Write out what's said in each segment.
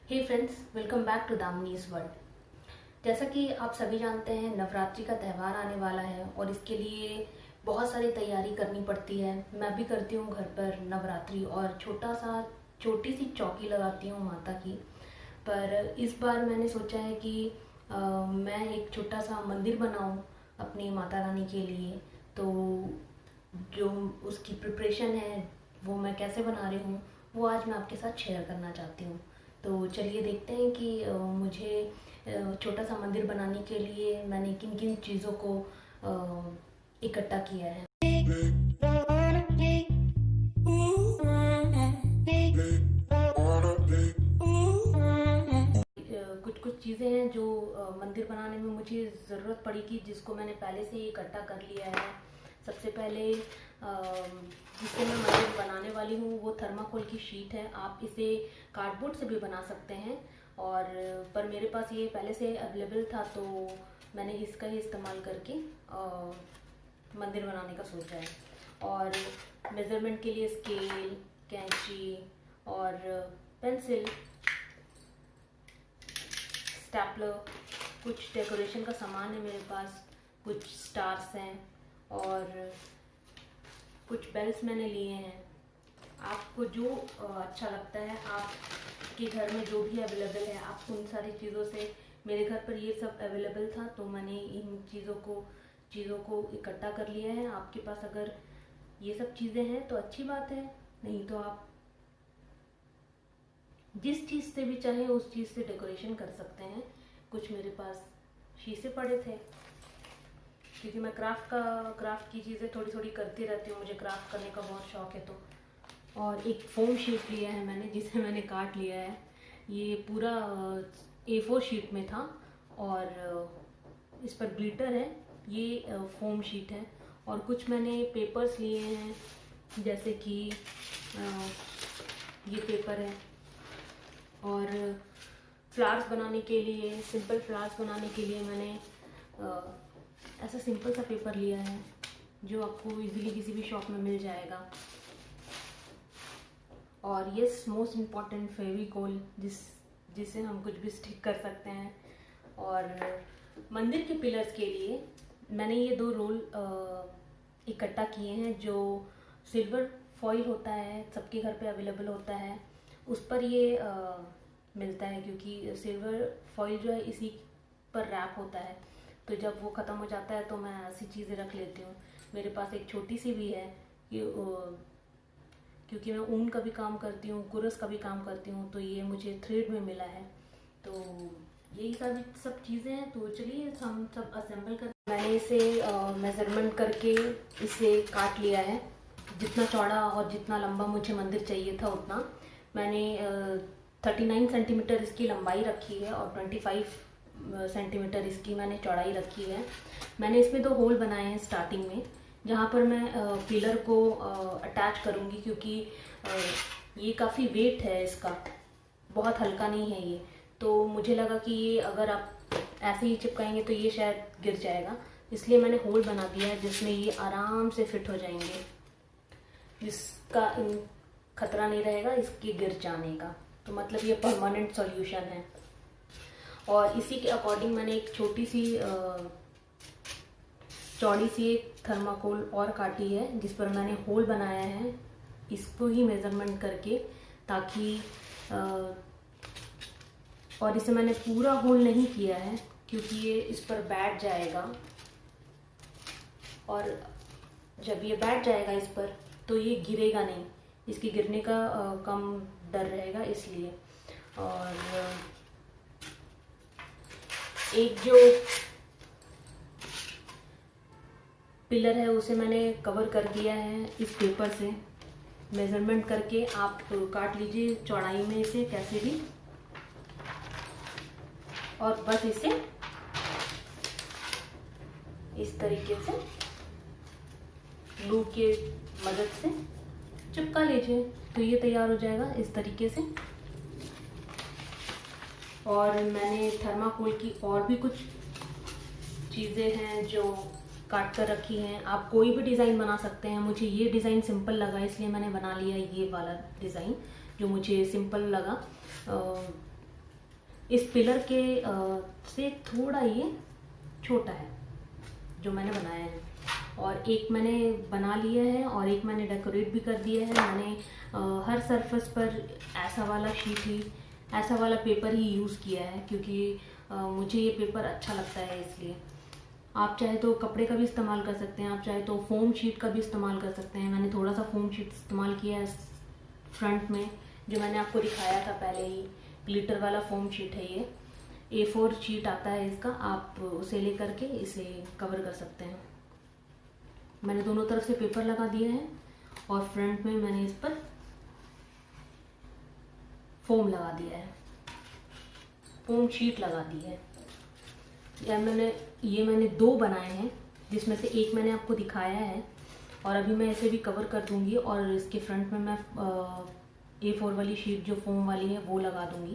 Hey friends, welcome back to Damini's world. जैसा कि आप सभी जानते हैं, नवरात्रि का त्यौहार आने वाला है और इसके लिए बहुत सारी तैयारी करनी पड़ती है। मैं भी करती हूँ घर पर नवरात्रि और छोटी सी चौकी लगाती हूँ माता की। पर इस बार मैंने सोचा है कि मैं एक छोटा सा मंदिर बनाऊँ अपनी माता रानी के लिए। तो जो उसकी प्रिपरेशन है वो मैं कैसे बना रही हूँ वो आज मैं आपके साथ शेयर करना चाहती हूँ। तो चलिए देखते हैं कि मुझे छोटा सा मंदिर बनाने के लिए मैंने किन किन चीज़ों को इकट्ठा किया है। कुछ कुछ चीज़ें हैं जो मंदिर बनाने में मुझे ज़रूरत पड़ेगी, जिसको मैंने पहले से ही इकट्ठा कर लिया है। सबसे पहले जिससे मैं मंदिर बनाने वाली हूँ वो थर्माकोल की शीट है। आप इसे कार्डबोर्ड से भी बना सकते हैं, और पर मेरे पास ये पहले से अवेलेबल था तो मैंने इसका ही इस्तेमाल करके मंदिर बनाने का सोचा है। और मेज़रमेंट के लिए स्केल, कैंची और पेंसिल, स्टैपलर, कुछ डेकोरेशन का सामान है मेरे पास, कुछ स्टार्स हैं और कुछ बेल्स मैंने लिए हैं। आपको जो अच्छा लगता है, आपके घर में जो भी अवेलेबल है, आप उन सारी चीज़ों से, मेरे घर पर ये सब अवेलेबल था तो मैंने इन चीज़ों को इकट्ठा कर लिया है। आपके पास अगर ये सब चीज़ें हैं तो अच्छी बात है, नहीं तो आप जिस चीज़ से भी चाहे उस चीज़ से डेकोरेशन कर सकते हैं। कुछ मेरे पास शीशे पड़े थे क्योंकि मैं क्राफ्ट की चीज़ें थोड़ी थोड़ी करती रहती हूँ, मुझे क्राफ्ट करने का बहुत शौक है। तो और एक फोम शीट लिया है मैंने, जिसे मैंने काट लिया है। ये पूरा A4 शीट में था और इस पर ग्लिटर है। ये फोम शीट है। और कुछ मैंने पेपर्स लिए हैं, जैसे कि ये पेपर है। और फ्लावर्स बनाने के लिए, सिंपल फ्लावर्स बनाने के लिए मैंने ऐसा सिंपल सा पेपर लिया है जो आपको इजीली किसी भी शॉप में मिल जाएगा। और यस, मोस्ट इम्पॉर्टेंट, फेविकोल, जिससे हम कुछ भी स्टिक कर सकते हैं। और मंदिर के पिलर्स के लिए मैंने ये 2 रोल इकट्ठा किए हैं। जो सिल्वर फॉइल होता है, सबके घर पे अवेलेबल होता है, उस पर ये मिलता है, क्योंकि सिल्वर फॉइल जो है इसी पर रैप होता है। तो जब वो ख़त्म हो जाता है तो मैं ऐसी चीज़ें रख लेती हूँ। मेरे पास एक छोटी सी भी है कि क्योंकि मैं ऊन का भी काम करती हूँ, कुरस का भी काम करती हूँ, तो ये मुझे थ्रेड में मिला है। तो यही सब चीज़ें हैं। तो चलिए हम सब असेंबल कर। मैंने इसे मेज़रमेंट करके इसे काट लिया है। जितना चौड़ा और जितना लंबा मुझे मंदिर चाहिए था उतना मैंने 39 सेंटीमीटर इसकी लंबाई रखी है और 25 सेंटीमीटर इसकी मैंने चौड़ाई रखी है। मैंने इसमें 2 होल बनाए हैं स्टार्टिंग में, जहाँ पर मैं पिलर को अटैच करूँगी, क्योंकि ये काफ़ी वेट है इसका, बहुत हल्का नहीं है ये। तो मुझे लगा कि ये अगर आप ऐसे ही चिपकाएंगे तो ये शायद गिर जाएगा, इसलिए मैंने होल बना दिया है जिसमें ये आराम से फिट हो जाएंगे, जिसका खतरा नहीं रहेगा इसके गिर जाने का। तो मतलब ये परमानेंट सॉल्यूशन है। और इसी के अकॉर्डिंग मैंने एक छोटी सी चौड़ी सी एक थर्माकोल और काटी है, जिस पर मैंने होल बनाया है, इसको ही मेज़रमेंट करके, ताकि और इसे मैंने पूरा होल नहीं किया है क्योंकि ये इस पर बैठ जाएगा, और जब ये बैठ जाएगा इस पर तो ये गिरेगा नहीं, इसके गिरने का कम डर रहेगा, इसलिए। और एक जो पिलर है उसे मैंने कवर कर दिया है इस पेपर से। मेज़रमेंट करके आप काट लीजिए चौड़ाई में इसे कैसे भी, और बस इसे इस तरीके से ग्लू के मदद से चिपका लीजिए तो ये तैयार हो जाएगा इस तरीके से। और मैंने थर्माकोल की और भी कुछ चीज़ें हैं जो काट कर रखी हैं। आप कोई भी डिज़ाइन बना सकते हैं। मुझे ये डिज़ाइन सिंपल लगा इसलिए मैंने बना लिया ये वाला डिज़ाइन, जो मुझे सिंपल लगा। इस पिलर के से थोड़ा ये छोटा है जो मैंने बनाया है, और एक मैंने बना लिया है और एक मैंने डेकोरेट भी कर दिया है। मैंने हर सरफेस पर ऐसा वाला शीट ही, ऐसा वाला पेपर ही यूज़ किया है, क्योंकि मुझे ये पेपर अच्छा लगता है इसलिए। आप चाहे तो कपड़े का भी इस्तेमाल कर सकते हैं, आप चाहे तो फोम शीट का भी इस्तेमाल कर सकते हैं। मैंने थोड़ा सा फोम शीट इस्तेमाल किया है फ्रंट में, जो मैंने आपको दिखाया था पहले ही। ग्लिटर वाला फोम शीट है ये, A4 शीट आता है इसका, आप उसे लेकर के इसे कवर कर सकते हैं। मैंने दोनों तरफ से पेपर लगा दिया है और फ्रंट में मैंने इस पर फोम लगा दिया है, फोम शीट लगा दी है। ये मैंने 2 बनाए हैं, जिसमें से एक मैंने आपको दिखाया है, और अभी मैं इसे भी कवर कर दूंगी और इसके फ्रंट में मैं A4 वाली शीट जो फोम वाली है वो लगा दूंगी।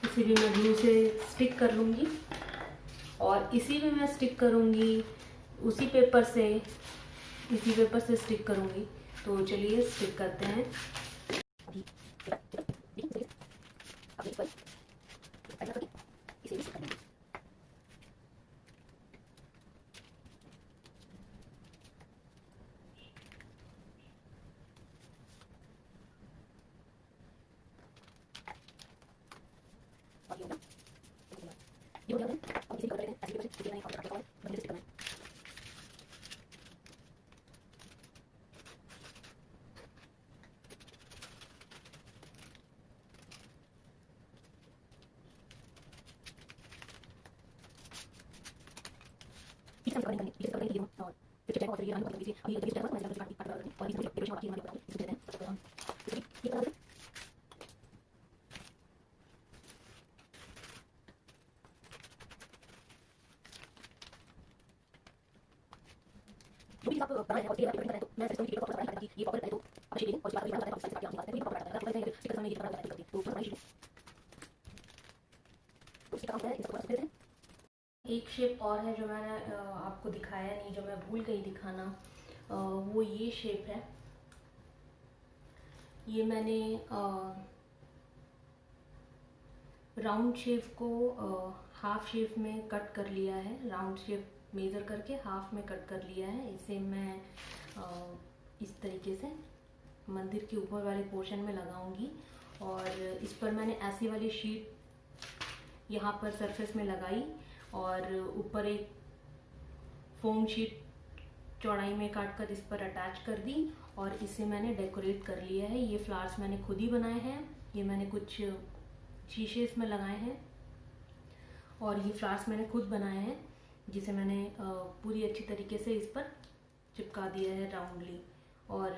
इसे भी मैं ग्लू से स्टिक कर लूंगी और इसी में मैं स्टिक करूंगी, इसी पेपर से स्टिक करूंगी। तो चलिए स्टिक करते हैं। एक शेप और है जो मैंने आपको दिखाया नहीं, जो मैं भूल गई दिखाना, वो ये शेप है। ये मैंने राउंड शेप को हाफ शेप में कट कर लिया है, राउंड शेप मेजर करके हाफ में कट कर लिया है। इसे मैं इस तरीके से मंदिर के ऊपर वाले पोर्शन में लगाऊंगी, और इस पर मैंने ऐसी वाली शीट यहाँ पर सरफेस में लगाई और ऊपर एक फोम शीट चौड़ाई में काट कर इस पर अटैच कर दी, और इसे मैंने डेकोरेट कर लिया है। ये फ्लावर्स मैंने खुद ही बनाए हैं, ये मैंने कुछ शीशे इसमें लगाए हैं, और ये फ्लावर्स मैंने खुद बनाए हैं, जिसे मैंने पूरी अच्छी तरीके से इस पर चिपका दिया है राउंडली। और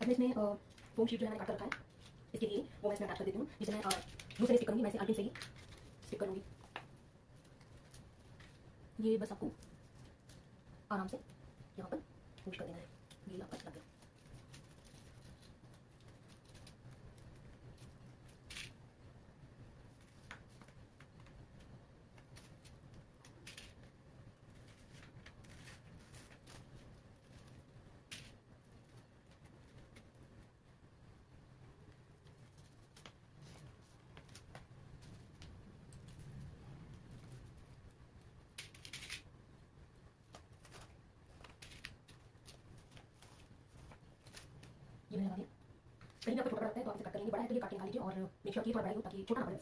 अब इसमें फोम शीट जो है मैंने काट कर रखा है, इसके लिए वो मैं इसमें अटैच कर देती हूँ, जिसे मैं ग्लू से स्टिक करूँगी। मैं इसे आगे से ही स्टिक करूँगी। ये बस आपको आराम से यहाँ पर पुश कर देना है, ये आपका लग गया। ये मैंने लगा दिया। कहीं भी आपको छोटा लगता है तो आप इसे कट कर लेंगे, बड़ा है तो ये काट के निकाल लीजिए, और मेक श्योर कि थोड़ा बड़ा हो ताकि छोटा ना पड़े।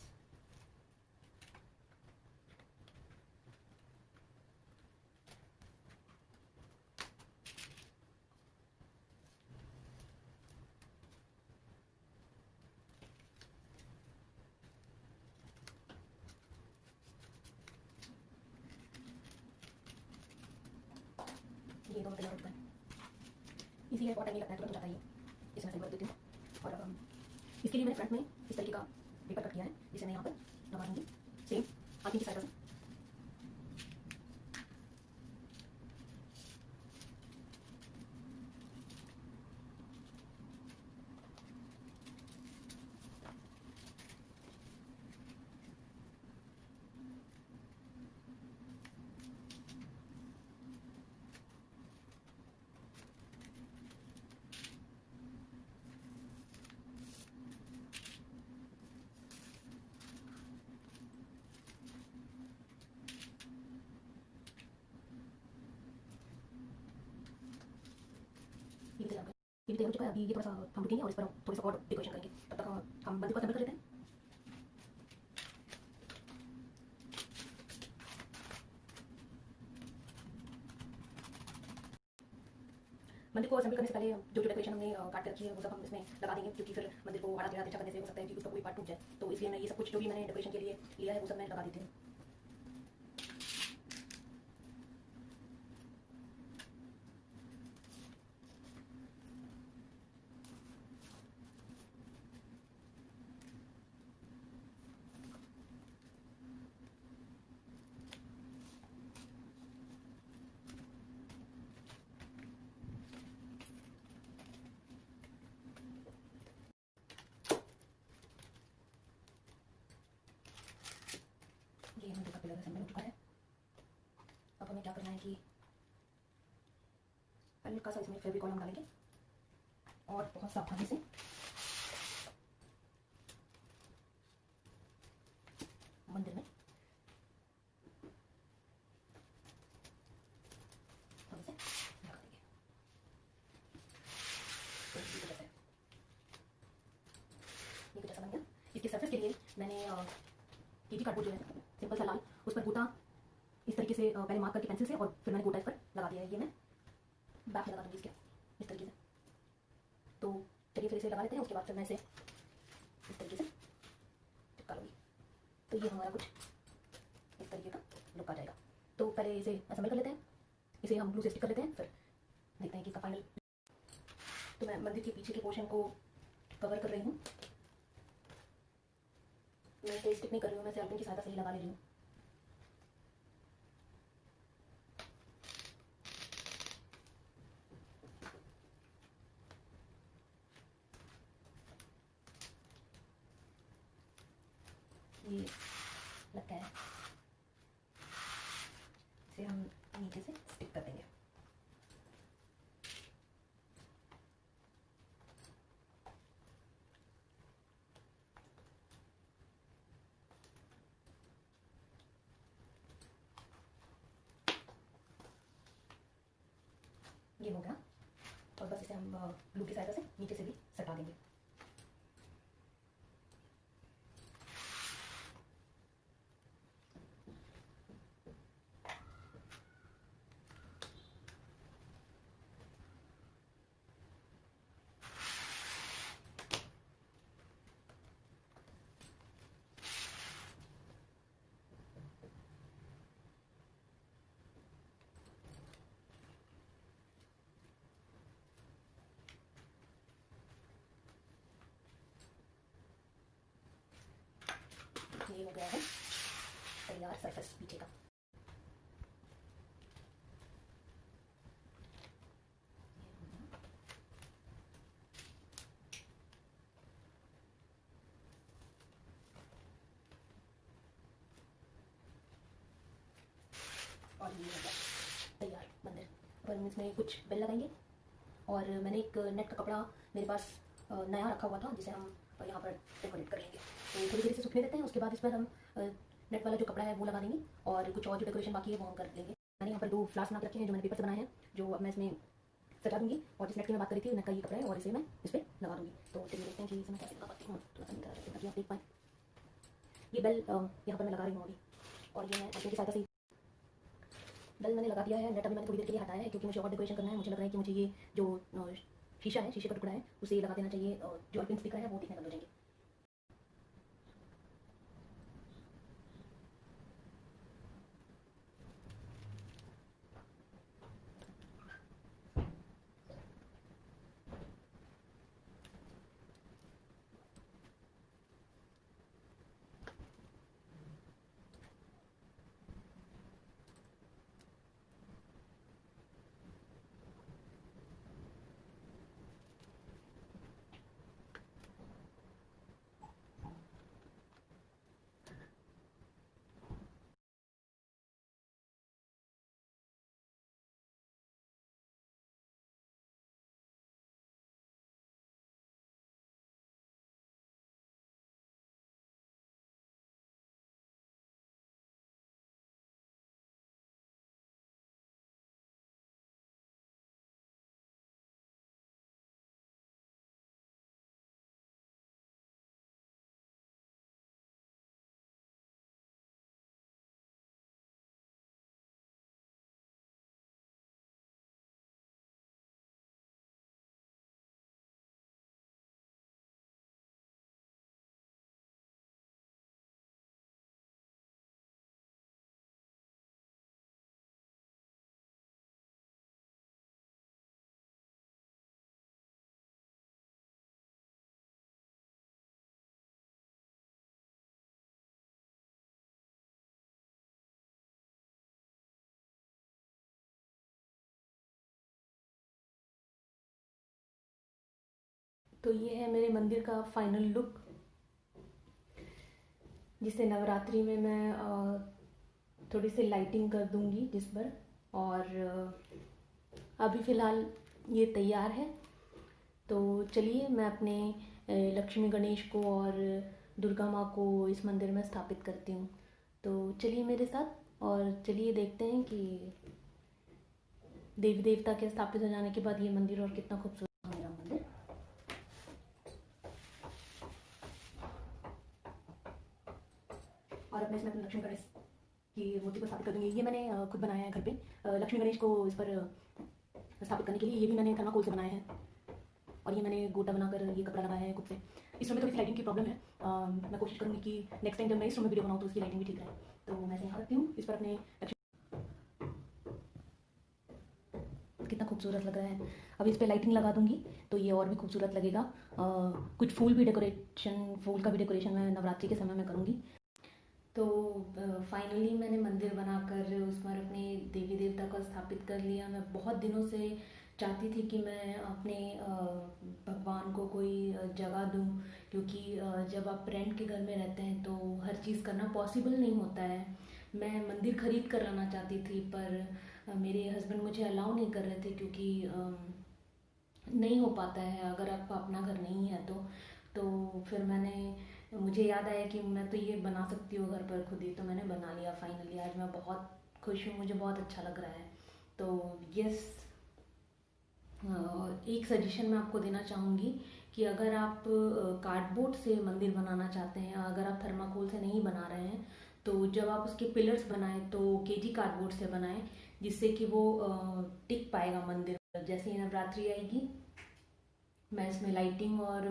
ये दोनों तैयार हो चुका है। इसी बहुत टाइम नहीं लगता है, तुरंत हो जाता है ये। इसे मैं सही कर देती हूँ, और इसके लिए मैंने फ्रंट में इस तरीके का पेपर कट किया है, जिसे मैं यहाँ पर लगा दूँगी। हाथी की सहायता से। ये भी तैयार हो चुका है। अभी ये थोड़ा सा हम रुकेंगे और इस पर थोड़ा सा और डेकोरेशन करेंगे। तब तक हम मंदिर को असेंबल कर लेते हैं। मंदिर को असेंबल करने से पहले जो जो डेकोरेशन हमने काट के रखी है वो सब हम इसमें लगा देंगे, क्योंकि फिर मंदिर को आड़ा टेढ़ा अच्छा करने से हो सकता है कि उसका कोई पार्ट टूट जाए। तो इसलिए मैं ये सब कुछ जो भी मैंने डेकोरेशन के लिए लिया है वो सब मैं लगा देती हूँ। ये मंदिर का पिलर असेंबल हो चुका है। अब हमें क्या करना है कि हल्का सा इसमें फेविकॉल हम डालेंगे और बहुत सावधानी से मंदिर में हम इसे लगा देंगे। तो ये कुछ ऐसा है, ये कुछ ऐसा बन गया। इसके सरफेस के लिए मैंने केजी कार्डबोर्ड जो है सिंपल सा लाल, उस पर गोटा इस तरीके से पहले मार्क करके पेंसिल से, और फिर मैंने गोटा इस पर लगा दिया है। ये मैं बैक में लगा दूँगी इसके इस तरीके से। तो चलिए फिर इसे लगा लेते हैं, उसके बाद फिर मैं इसे इस तरीके से चिपका लूँगी। तो ये हमारा कुछ इस तरीके का लुक आ जाएगा। तो पहले इसे असेंबल कर लेते हैं, इसे हम ग्लू से स्टिक कर लेते हैं, फिर देखते हैं कि इसका फाइनल। तो मैं मंदिर के पीछे के पोर्शन को कवर कर रही हूँ। मैं इसे स्टिक नहीं कर रही हूँ, मैं सेल्फिन की सहायता से ही लगा ले रही हूँ। ये लगता है, इसे हम नीचे से स्टिक कर देंगे। ये हो गया, और बस इसे हम ग्लू की सहायता से नीचे से भी सटा देंगे। ये हो गया है तैयार सरफेस पीछे का। और ये हो गया तैयार मंदिर। अब हम इसमें कुछ बेल लगाएंगे, और मैंने एक नेट का कपड़ा मेरे पास नया रखा हुआ था, जिसे हम यहाँ पर डेकोरेट कर लेंगे। तो थोड़ी देर से सूखने देते हैं, उसके बाद इस पर हम नेट वाला जो कपड़ा है वो लगा देंगे, और कुछ और जो डेकोरेशन बाकी है वो हम कर लेंगे। मैंने यहाँ पर 2 फ्लावर्स बना के रखे हैं जो मैंने पेपर से बनाए हैं, जो अब मैं इसमें सजा दूँगी। और जिस नेट की मैं बात करी थी, नेट का ये कपड़ा है, और इसे मैं इस पर लगा दूँगी। तो चलिए देखते हैं कि इसे मैं कैसे लगा पाती हूँ। थोड़ा सा निकाल रखते हैं ताकि आप देख पाएँ। ये बेल यहाँ पर मैं लगा रही हूँ अभी, और ये मैं अपने की सहायता से बेल मैंने लगा दिया है। नेट अभी मैंने थोड़ी देर के लिए हटाया है, क्योंकि मुझे और डेकोरेशन करना है। मुझे लग रहा है कि मुझे ये जो शीशा है, शीशे का टुकड़ा है, उसे लगा देना चाहिए, और जो पिंस दिख रहा है वो दिखने बंद हो जाएंगे। तो ये है मेरे मंदिर का फाइनल लुक, जिसे नवरात्रि में मैं थोड़ी सी लाइटिंग कर दूंगी जिस पर। और अभी फ़िलहाल ये तैयार है। तो चलिए मैं अपने लक्ष्मी गणेश को और दुर्गा माँ को इस मंदिर में स्थापित करती हूँ। तो चलिए मेरे साथ और चलिए देखते हैं कि देवी देवता के स्थापित हो जाने के बाद ये मंदिर और कितना खूबसूरत है मेरा मंदिर। और अब मैं इसमें अपने लक्ष्मी गणेश की मूर्ति को स्थापित कर दूंगी। ये मैंने खुद बनाया है घर पे, लक्ष्मी गणेश को इस पर स्थापित करने के लिए। ये भी मैंने थर्माकोल से बनाया है और ये मैंने गोटा बनाकर ये कपड़ा लगाया है खुद से। इस रूम में थोड़ी सी लाइटिंग की प्रॉब्लम है, मैं कोशिश करूँगी कि नेक्स्ट टाइम जब मैं इस रूम में वीडियो बनाऊँ तो उसकी लाइटिंग भी ठीक रहे। तो मैं इसे यहाँ रखती हूँ, इस पर अपने लक्ष्मी कितना खूबसूरत लग रहा है। अब इस पर लाइटिंग लगा दूंगी तो ये और भी खूबसूरत लगेगा। कुछ फूल का भी डेकोरेशन मैं नवरात्रि के समय में करूँगी। तो फाइनली मैंने मंदिर बनाकर उस पर अपने देवी देवता को स्थापित कर लिया। मैं बहुत दिनों से चाहती थी कि मैं अपने भगवान को कोई जगह दूं, क्योंकि जब आप रेंट के घर में रहते हैं तो हर चीज़ करना पॉसिबल नहीं होता है। मैं मंदिर खरीद कर लाना चाहती थी, पर मेरे हस्बैंड मुझे अलाउ नहीं कर रहे थे, क्योंकि नहीं हो पाता है अगर आपका अपना घर नहीं है तो फिर मुझे याद आया कि मैं तो ये बना सकती हूँ घर पर खुद ही, तो मैंने बना लिया फाइनली। आज मैं बहुत खुश हूँ, मुझे बहुत अच्छा लग रहा है। तो यस, एक सजेशन मैं आपको देना चाहूँगी कि अगर आप कार्डबोर्ड से मंदिर बनाना चाहते हैं, अगर आप थर्माकोल से नहीं बना रहे हैं, तो जब आप उसके पिलर्स बनाएं तो केजी कार्डबोर्ड से बनाएं, जिससे कि वो टिक पाएगा मंदिर। जैसे ही नवरात्रि आएगी मैं इसमें लाइटिंग और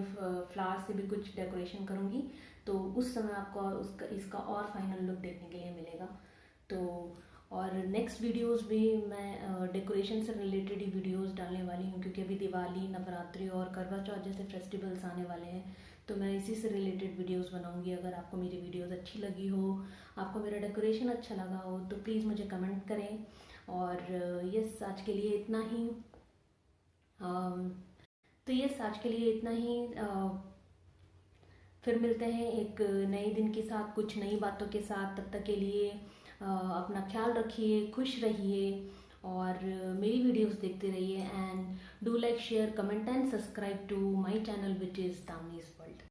फ्लावर से भी कुछ डेकोरेशन करूँगी, तो उस समय आपको इसका और फाइनल लुक देखने के लिए मिलेगा। तो और नेक्स्ट वीडियोस भी मैं डेकोरेशन से रिलेटेड ही वीडियोस डालने वाली हूँ, क्योंकि अभी दिवाली, नवरात्रि और करवा चौथ जैसे फेस्टिवल्स आने वाले हैं, तो मैं इसी से रिलेटेड वीडियोस बनाऊँगी। अगर आपको मेरी वीडियोस अच्छी लगी हो, आपको मेरा डेकोरेशन अच्छा लगा हो, तो प्लीज़ मुझे कमेंट करें। और यस, आज के लिए इतना ही। तो यस, आज के लिए इतना ही। फिर मिलते हैं एक नए दिन के साथ, कुछ नई बातों के साथ। तब तक के लिए अपना ख्याल रखिए, खुश रहिए और मेरी वीडियोस देखते रहिए। And do like, share, comment and subscribe to my channel, which is Damini's world.